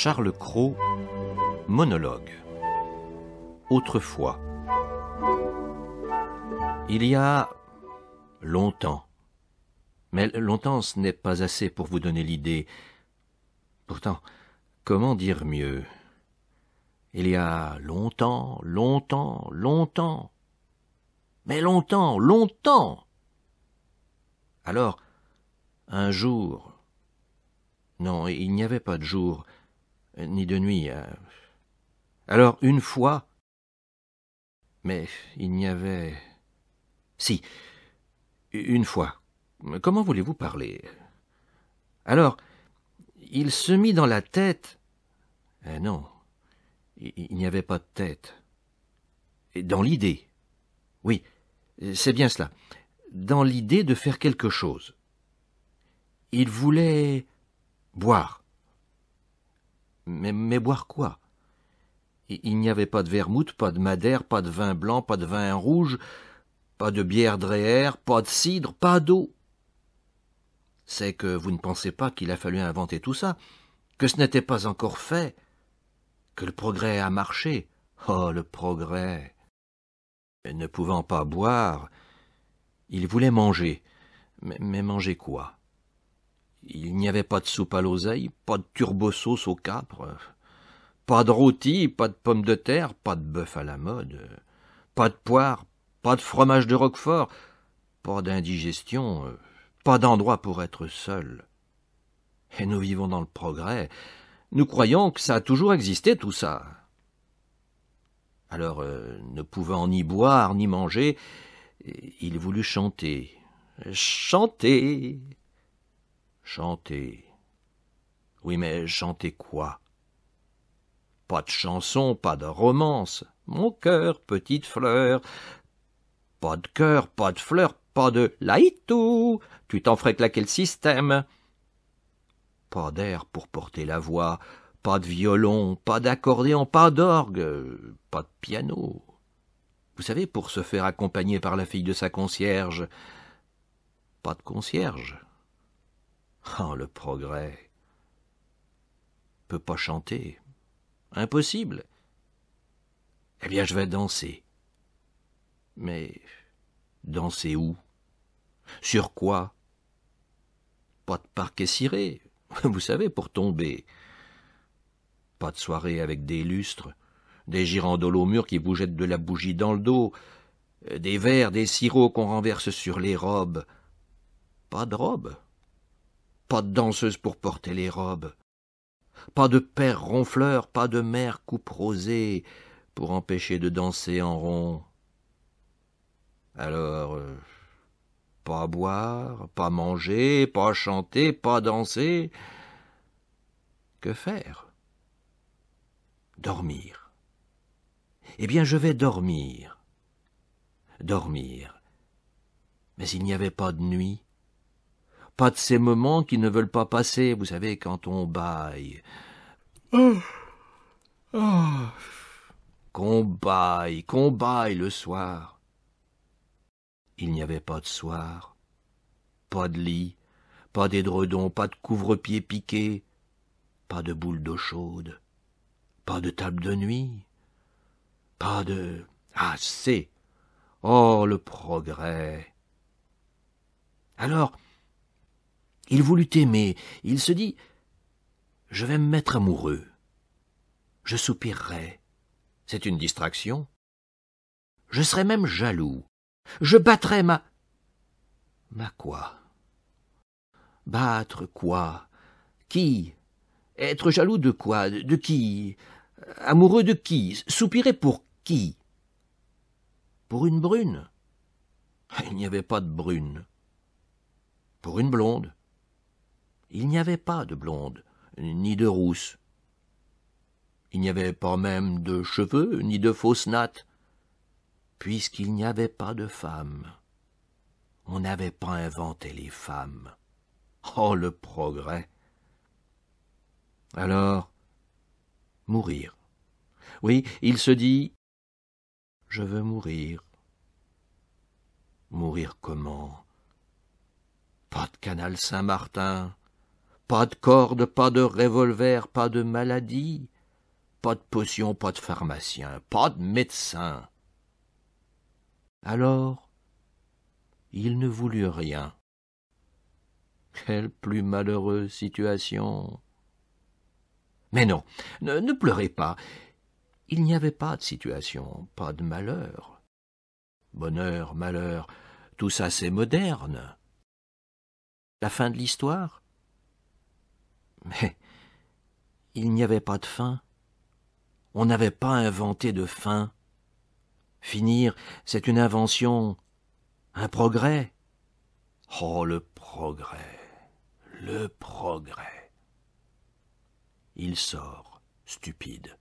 Charles Cros, monologue. Autrefois. Il y a longtemps. Mais longtemps, ce n'est pas assez pour vous donner l'idée. Pourtant, comment dire mieux? Il y a longtemps, longtemps, longtemps. Mais longtemps, longtemps. Alors, un jour... Non, il n'y avait pas de jour, ni de nuit. Alors, une fois... Mais il n'y avait... Si, une fois. Comment voulez-vous parler? Alors, il se mit dans la tête... non, il n'y avait pas de tête. Dans l'idée. Oui, c'est bien cela. Dans l'idée de faire quelque chose. Il voulait boire. Mais boire quoi? Il n'y avait pas de vermouth, pas de madère, pas de vin blanc, pas de vin rouge, pas de bière Dreher, pas de cidre, pas d'eau. C'est que vous ne pensez pas qu'il a fallu inventer tout ça, que ce n'était pas encore fait, que le progrès a marché. Oh, le progrès! Ne pouvant pas boire, il voulait manger. Mais manger quoi? Il n'y avait pas de soupe à l'oseille, pas de turbo-sauce au capre, pas de rôti, pas de pommes de terre, pas de bœuf à la mode, pas de poire, pas de fromage de Roquefort, pas d'indigestion, pas d'endroit pour être seul. Et nous vivons dans le progrès. Nous croyons que ça a toujours existé, tout ça. Alors, ne pouvant ni boire ni manger, il voulut chanter. Chanter! Chanter. Oui, mais chanter quoi? Pas de chanson, pas de romance. Mon cœur, petite fleur. Pas de cœur, pas de fleur, pas de laïtou. Tu t'en ferais claquer le système. Pas d'air pour porter la voix, pas de violon, pas d'accordéon, pas d'orgue, pas de piano. Vous savez, pour se faire accompagner par la fille de sa concierge. Pas de concierge. Oh, le progrès. Peut pas chanter. Impossible. Eh bien, je vais danser. Mais danser où? Sur quoi? Pas de parquet ciré, vous savez, pour tomber. Pas de soirée avec des lustres, des girandoles au mur qui vous jettent de la bougie dans le dos, des verres, des sirops qu'on renverse sur les robes. Pas de robes. Pas de danseuse pour porter les robes. Pas de père ronfleur, pas de mère coupe rosée pour empêcher de danser en rond. Alors, pas boire, pas manger, pas chanter, pas danser. Que faire? Dormir. Eh bien, je vais dormir. Dormir. Mais il n'y avait pas de nuit. Pas de ces moments qui ne veulent pas passer, vous savez, quand on bâille. Qu'on bâille le soir. Il n'y avait pas de soir, pas de lit, pas d'édredon, pas de couvre-pied piqué, pas de boule d'eau chaude, pas de table de nuit, pas de... Assez! Oh, le progrès! Alors, il voulut aimer, il se dit, je vais me mettre amoureux. Je soupirerai. C'est une distraction. Je serai même jaloux. Je battrai ma quoi? Battre quoi? Qui? Être jaloux de quoi? De qui? Amoureux de qui? Soupirer pour qui? Pour une brune? Il n'y avait pas de brune. Pour une blonde? Il n'y avait pas de blonde, ni de rousse. Il n'y avait pas même de cheveux, ni de fausses nattes, puisqu'il n'y avait pas de femmes. On n'avait pas inventé les femmes. Oh, le progrès! Alors, mourir. Oui, il se dit, je veux mourir. Mourir comment? Pas de canal Saint-Martin, Pas de corde, pas de revolver, pas de maladie, pas de potion, pas de pharmacien, pas de médecin. Alors, il ne voulut rien. Quelle plus malheureuse situation! Mais non, ne pleurez pas. Il n'y avait pas de situation, pas de malheur. Bonheur, malheur, tout ça c'est moderne. La fin de l'histoire? Mais il n'y avait pas de fin. On n'avait pas inventé de fin. Finir, c'est une invention, un progrès. Oh, le progrès, le progrès. Il sort, stupide.